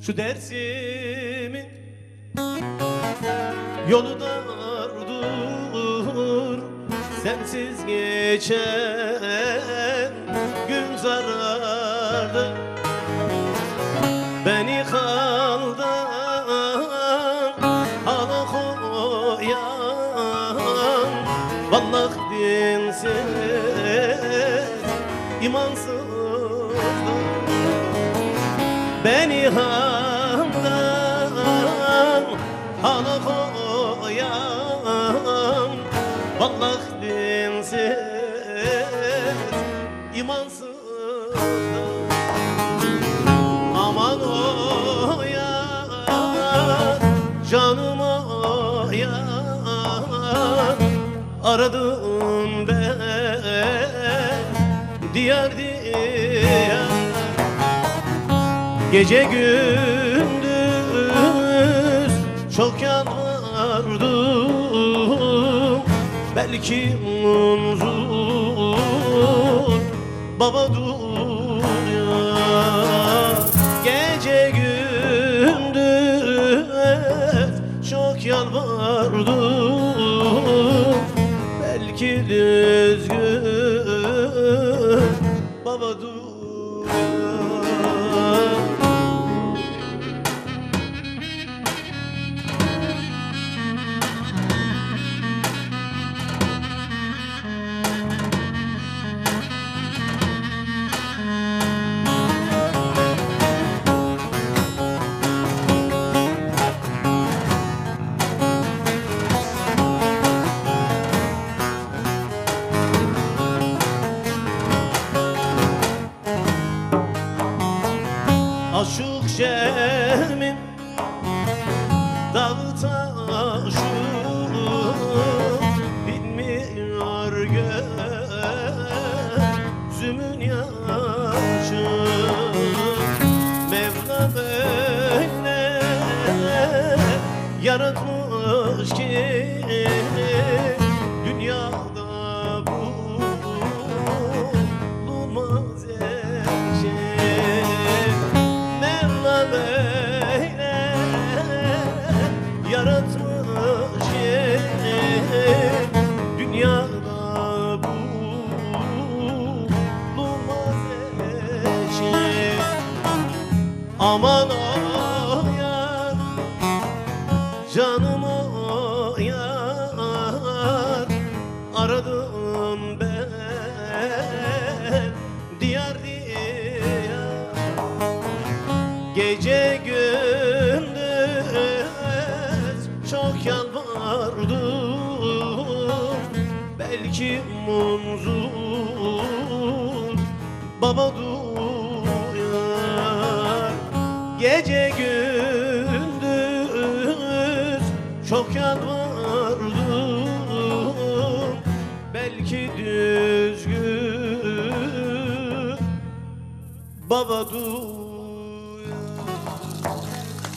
Şu dersimin yolu dardır, sensiz geçen gün zarardı. Beni haldan hala koyan, vallahi dinsiz, imansızdır. Beni haldan hala koyan, vallahi dinsiz, imansızdır. Aman o yar, canım o yar, aradım ben diyar diyar. Gece gündüz çok yalvardım, belki munzur baba duyar. Gece gündüz çok yalvardım, belki düzgün baba duyar. Aşık şehrimin dağı taşı bilmiyor gözümün yaşı. Mevla böyle yaratmış ki dünyada bulunmaz eşi. Böyle yaratmış dünyada bulunmaz eşi. Aman o yar, canım o yar, aradım ben diyar diyar. Gece gündüz çok yalvardım, belki munzur baba duyar. Gece gündüz çok yalvardım, belki düzgün baba duyar.